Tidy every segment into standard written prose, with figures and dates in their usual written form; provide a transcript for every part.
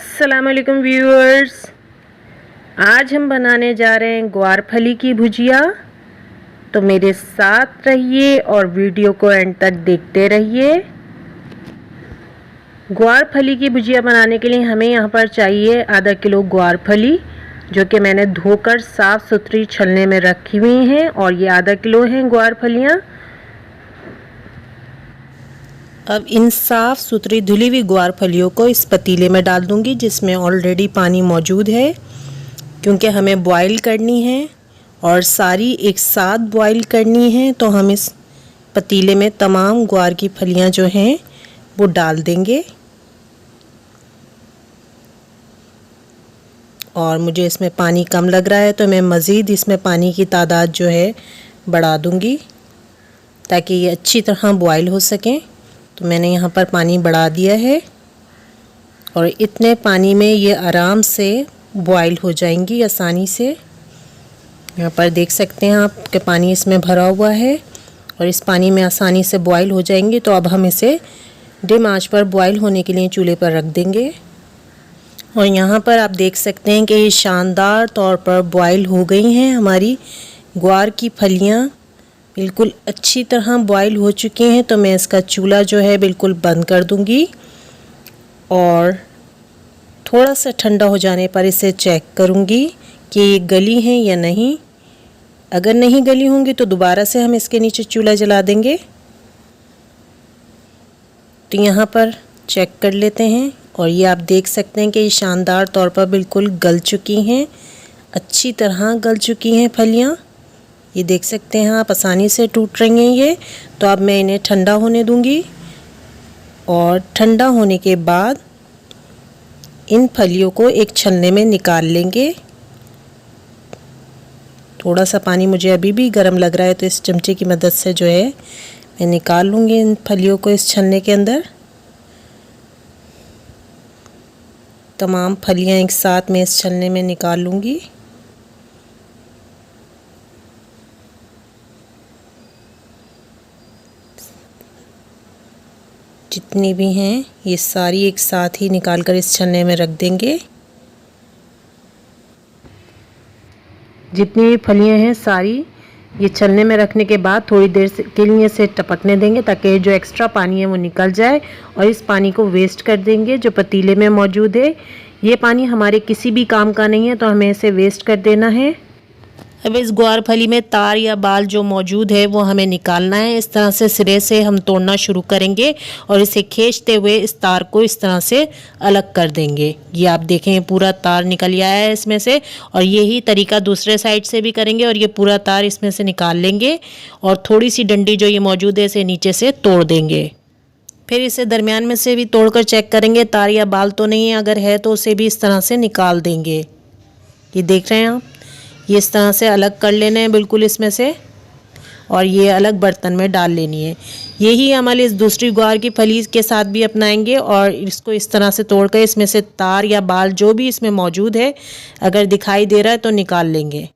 अस्सलाम वालेकुम व्यूअर्स। आज हम बनाने जा रहे हैं ग्वार फली की भुजिया। तो मेरे साथ रहिए और वीडियो को एंड तक देखते रहिए। ग्वार फली की भुजिया बनाने के लिए हमें यहाँ पर चाहिए आधा किलो ग्वार फली, जो कि मैंने धोकर साफ़ सुथरी छलने में रखी हुई हैं। और ये आधा किलो हैं ग्वार फलियाँ। अब इन साफ़ सुथरी धुली हुई ग्वार फलियों को इस पतीले में डाल दूंगी, जिसमें ऑलरेडी पानी मौजूद है, क्योंकि हमें बॉईल करनी है और सारी एक साथ बॉईल करनी है। तो हम इस पतीले में तमाम ग्वार की फलियां जो हैं वो डाल देंगे। और मुझे इसमें पानी कम लग रहा है, तो मैं मज़ीद इसमें पानी की तादाद जो है बढ़ा दूंगी, ताकि ये अच्छी तरह बॉईल हो सकें। तो मैंने यहाँ पर पानी बढ़ा दिया है और इतने पानी में ये आराम से बॉईल हो जाएंगी आसानी से। यहाँ पर देख सकते हैं आप कि पानी इसमें भरा हुआ है और इस पानी में आसानी से बॉईल हो जाएंगी। तो अब हम इसे डिम आंच पर बॉईल होने के लिए चूल्हे पर रख देंगे। और यहाँ पर आप देख सकते हैं कि ये शानदार तौर पर बॉईल हो गई हैं। हमारी ग्वार की फलियाँ बिल्कुल अच्छी तरह बॉईल हो चुकी हैं। तो मैं इसका चूल्हा जो है बिल्कुल बंद कर दूंगी और थोड़ा सा ठंडा हो जाने पर इसे चेक करूंगी कि ये गली हैं या नहीं। अगर नहीं गली होंगी तो दोबारा से हम इसके नीचे चूल्हा जला देंगे। तो यहाँ पर चेक कर लेते हैं और ये आप देख सकते हैं कि ये शानदार तौर पर बिल्कुल गल चुकी हैं, अच्छी तरह गल चुकी हैं फलियाँ। ये देख सकते हैं आप, आसानी से टूट रही हैं ये। तो अब मैं इन्हें ठंडा होने दूंगी और ठंडा होने के बाद इन फलियों को एक छलने में निकाल लेंगे। थोड़ा सा पानी मुझे अभी भी गर्म लग रहा है, तो इस चमचे की मदद से जो है मैं निकाल लूँगी इन फलियों को इस छलने के अंदर। तमाम फलियाँ एक साथ में इस छलने में निकाल लूँगी। जितनी भी हैं ये सारी एक साथ ही निकाल कर इस छन्ने में रख देंगे। जितनी भी फलियां हैं सारी ये छलने में रखने के बाद थोड़ी देर के लिए इसे टपकने देंगे, ताकि जो एक्स्ट्रा पानी है वो निकल जाए। और इस पानी को वेस्ट कर देंगे जो पतीले में मौजूद है। ये पानी हमारे किसी भी काम का नहीं है, तो हमें इसे वेस्ट कर देना है। अब इस ग्वार फली में तार या बाल जो मौजूद है वो हमें निकालना है। इस तरह से सिरे से हम तोड़ना शुरू करेंगे और इसे खींचते हुए इस तार को इस तरह से अलग कर देंगे। ये आप देखें पूरा तार निकल आया है इसमें से। और यही तरीका दूसरे साइड से भी करेंगे और ये पूरा तार इसमें से निकाल लेंगे और थोड़ी सी डंडी जो ये मौजूद है इसे नीचे से तोड़ देंगे। फिर इसे दरमियान में से भी तोड़कर चेक करेंगे तार या बाल तो नहीं है, अगर है तो उसे भी इस तरह से निकाल देंगे। ये देख रहे हैं आप, ये इस तरह से अलग कर लेने हैं बिल्कुल इसमें से, और ये अलग बर्तन में डाल लेनी है। यही अमल इस दूसरी ग्वार की फली के साथ भी अपनाएंगे और इसको इस तरह से तोड़कर इसमें से तार या बाल जो भी इसमें मौजूद है अगर दिखाई दे रहा है तो निकाल लेंगे।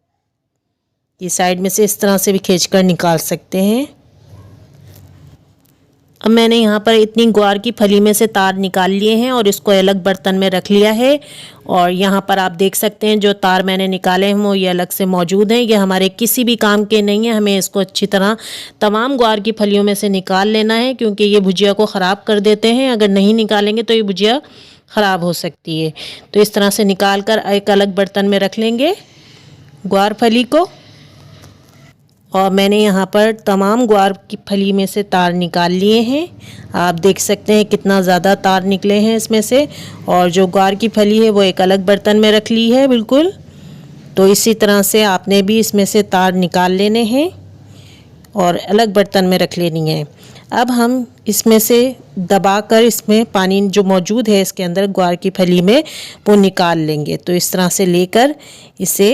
ये साइड में से इस तरह से भी खींचकर निकाल सकते हैं। अब मैंने यहाँ पर इतनी ग्वार की फली में से तार निकाल लिए हैं और इसको अलग बर्तन में रख लिया है। और यहाँ पर आप देख सकते हैं जो तार मैंने निकाले हैं वो ये अलग से मौजूद हैं। ये हमारे किसी भी काम के नहीं है। हमें इसको अच्छी तरह तमाम ग्वार की फलियों में से निकाल लेना है, क्योंकि ये भुजिया को ख़राब कर देते हैं। अगर नहीं निकालेंगे तो ये भुजिया ख़राब हो सकती है। तो इस तरह से निकाल कर एक अलग बर्तन में रख लेंगे ग्वार फली को। और मैंने यहाँ पर तमाम ग्वार की फली में से तार निकाल लिए हैं। आप देख सकते हैं कितना ज़्यादा तार निकले हैं इसमें से। और जो ग्वार की फली है वो एक अलग बर्तन में रख ली है बिल्कुल। तो इसी तरह से आपने भी इसमें से तार निकाल लेने हैं और अलग बर्तन में रख लेनी है। अब हम इसमें से दबाकर इसमें पानी जो मौजूद है इसके अंदर ग्वार की फली में वो निकाल लेंगे। तो इस तरह से लेकर इसे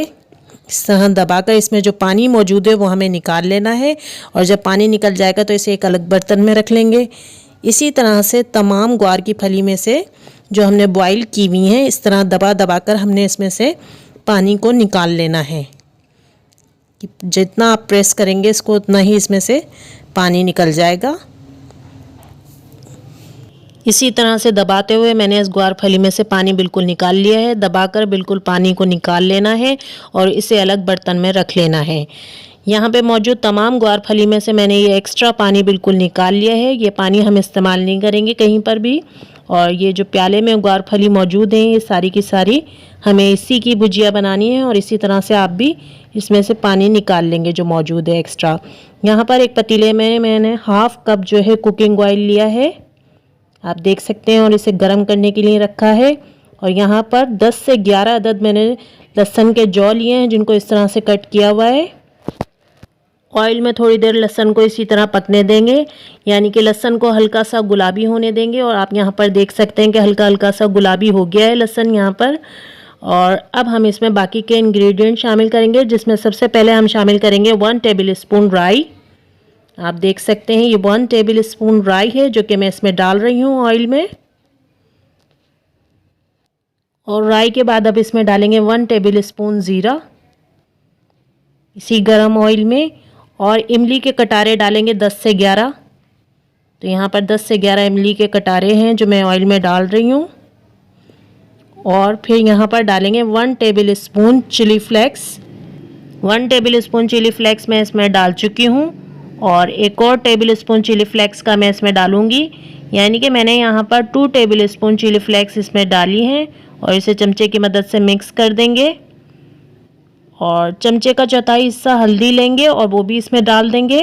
इस तरह दबाकर इसमें जो पानी मौजूद है वो हमें निकाल लेना है। और जब पानी निकल जाएगा तो इसे एक अलग बर्तन में रख लेंगे। इसी तरह से तमाम ग्वार की फली में से जो हमने बॉईल की हुई हैं इस तरह दबा दबाकर हमने इसमें से पानी को निकाल लेना है। जितना आप प्रेस करेंगे इसको उतना ही इसमें से पानी निकल जाएगा। इसी तरह से दबाते हुए मैंने इस ग्वार फली में से पानी बिल्कुल निकाल लिया है। दबाकर बिल्कुल पानी को निकाल लेना है और इसे अलग बर्तन में रख लेना है। यहाँ पे मौजूद तमाम ग्वार फली में से मैंने ये एक्स्ट्रा पानी बिल्कुल निकाल लिया है। ये पानी हम इस्तेमाल नहीं करेंगे कहीं पर भी। और ये जो प्याले में ग्वार फली मौजूद हैं, ये सारी की सारी हमें इसी की भुजिया बनानी है। और इसी तरह से आप भी इसमें से पानी निकाल लेंगे जो मौजूद है एक्स्ट्रा। यहाँ पर एक पतीले में मैंने हाफ़ कप जो है कुकिंग ऑयल लिया है, आप देख सकते हैं, और इसे गर्म करने के लिए रखा है। और यहाँ पर 10 से 11 अदद मैंने लहसुन के जौ लिए हैं, जिनको इस तरह से कट किया हुआ है। ऑयल में थोड़ी देर लहसुन को इसी तरह पकने देंगे, यानी कि लहसुन को हल्का सा गुलाबी होने देंगे। और आप यहाँ पर देख सकते हैं कि हल्का हल्का सा गुलाबी हो गया है लहसुन यहाँ पर। और अब हम इसमें बाकी के इंग्रेडिएंट शामिल करेंगे, जिसमें सबसे पहले हम शामिल करेंगे 1 टेबल स्पून राई। आप देख सकते हैं ये 1 टेबल स्पून राई है जो कि मैं इसमें डाल रही हूँ ऑयल में। और राई के बाद अब इसमें डालेंगे 1 टेबल स्पून ज़ीरा इसी गरम ऑयल में। और इमली के कटारे डालेंगे 10 से 11। तो यहाँ पर 10 से 11 इमली के कटारे हैं जो मैं ऑयल में डाल रही हूँ। और फिर यहाँ पर डालेंगे 1 tablespoon chilli flakes. 1 tablespoon chilli flakes मैं इसमें डाल चुकी हूँ। और एक और टेबल स्पून चिली फ्लेक्स का मैं इसमें डालूँगी, यानी कि मैंने यहाँ पर 2 टेबल स्पून चिली फ्लेक्स इसमें डाली हैं। और इसे चमचे की मदद से मिक्स कर देंगे। और चमचे का चौथाई हिस्सा हल्दी लेंगे और वो भी इसमें डाल देंगे।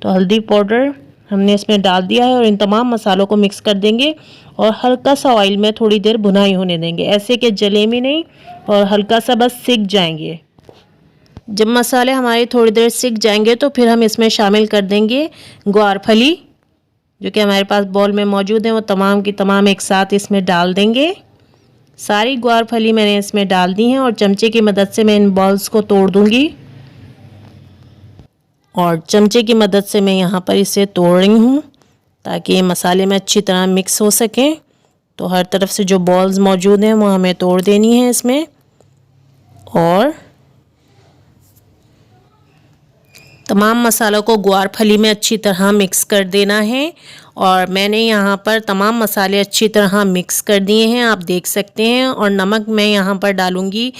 तो हल्दी पाउडर हमने इसमें डाल दिया है और इन तमाम मसालों को मिक्स कर देंगे। और हल्का सा ऑयल में थोड़ी देर भुनाई होने देंगे, ऐसे कि जले भी नहीं और हल्का सा बस सिक जाएंगे। जब मसाले हमारे थोड़ी देर सिक जाएंगे तो फिर हम इसमें शामिल कर देंगे ग्वार फली जो कि हमारे पास बॉल में मौजूद है। वो तमाम की तमाम एक साथ इसमें डाल देंगे। सारी ग्वार फली मैंने इसमें डाल दी हैं और चमचे की मदद से मैं इन बॉल्स को तोड़ दूंगी। और चमचे की मदद से मैं यहाँ पर इसे तोड़ रही हूँ ताकि ये मसाले में अच्छी तरह मिक्स हो सकें। तो हर तरफ से जो बॉल्स मौजूद हैं वो हमें तोड़ देनी है इसमें। और तमाम मसालों को ग्वार फली में अच्छी तरह मिक्स कर देना है। और मैंने यहाँ पर तमाम मसाले अच्छी तरह मिक्स कर दिए हैं, आप देख सकते हैं। और नमक मैं यहाँ पर डालूँगी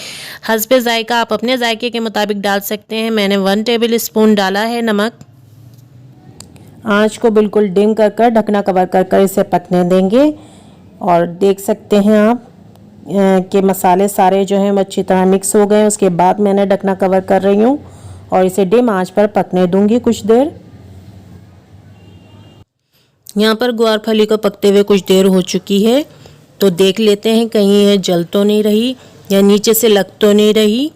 हस्बे ज़ायका, आप अपने ज़ायके के मुताबिक डाल सकते हैं। मैंने 1 टेबल स्पून डाला है नमक। आँच को बिल्कुल डिम कर कर ढकना कवर कर कर इसे पकने देंगे। और देख सकते हैं आप कि मसाले सारे जो हैं वो अच्छी तरह मिक्स हो गए। उसके बाद मैंने ढकना कवर कर रही हूँ और इसे डिम आंच पर पकने दूंगी कुछ देर। यहाँ पर ग्वार फली को पकते हुए कुछ देर हो चुकी है, तो देख लेते हैं कहीं ये जल तो नहीं रही या नीचे से लग तो नहीं रही।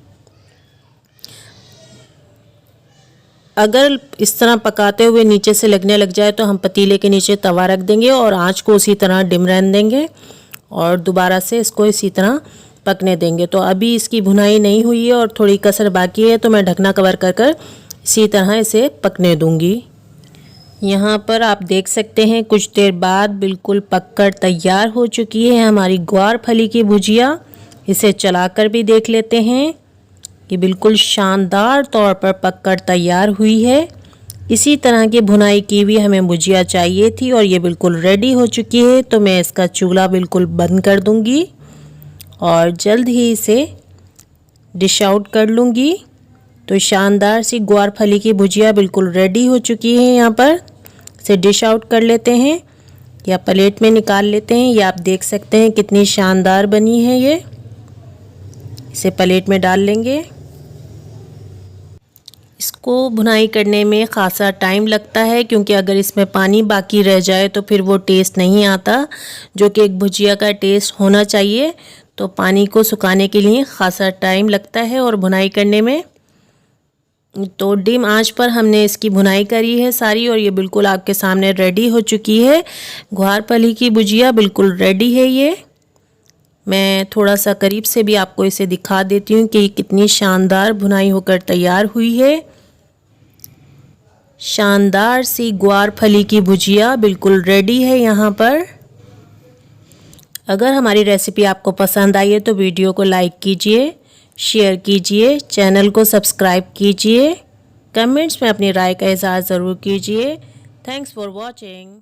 अगर इस तरह पकाते हुए नीचे से लगने लग जाए तो हम पतीले के नीचे तवा रख देंगे और आंच को उसी तरह डिम रहने देंगे और दोबारा से इसको इसी तरह पकने देंगे। तो अभी इसकी भुनाई नहीं हुई है और थोड़ी कसर बाकी है, तो मैं ढकना कवर कर कर इसी तरह इसे पकने दूंगी। यहाँ पर आप देख सकते हैं कुछ देर बाद बिल्कुल पककर तैयार हो चुकी है हमारी ग्वार फली की भुजिया। इसे चलाकर भी देख लेते हैं कि बिल्कुल शानदार तौर पर पककर तैयार हुई है। इसी तरह की भुनाई की हुई हमें भुजिया चाहिए थी और ये बिल्कुल रेडी हो चुकी है। तो मैं इसका चूल्हा बिल्कुल बंद कर दूंगी और जल्द ही इसे डिश आउट कर लूँगी। तो शानदार सी ग्वार फली की भुजिया बिल्कुल रेडी हो चुकी है। यहाँ पर इसे डिश आउट कर लेते हैं या प्लेट में निकाल लेते हैं। ये आप देख सकते हैं कितनी शानदार बनी है ये। इसे प्लेट में डाल लेंगे। इसको भुनाई करने में ख़ासा टाइम लगता है क्योंकि अगर इसमें पानी बाकी रह जाए तो फिर वो टेस्ट नहीं आता जो कि एक भुजिया का टेस्ट होना चाहिए। तो पानी को सुखाने के लिए ख़ासा टाइम लगता है और भुनाई करने में। तो डिम आंच पर हमने इसकी भुनाई करी है सारी और ये बिल्कुल आपके सामने रेडी हो चुकी है। ग्वार फली की भुजिया बिल्कुल रेडी है ये। मैं थोड़ा सा करीब से भी आपको इसे दिखा देती हूँ कि कितनी शानदार भुनाई होकर तैयार हुई है। शानदार सी ग्वार फली की भुजिया बिल्कुल रेडी है यहाँ पर। अगर हमारी रेसिपी आपको पसंद आई है तो वीडियो को लाइक कीजिए, शेयर कीजिए, चैनल को सब्सक्राइब कीजिए, कमेंट्स में अपनी राय का इज़हार ज़रूर कीजिए। Thanks for watching.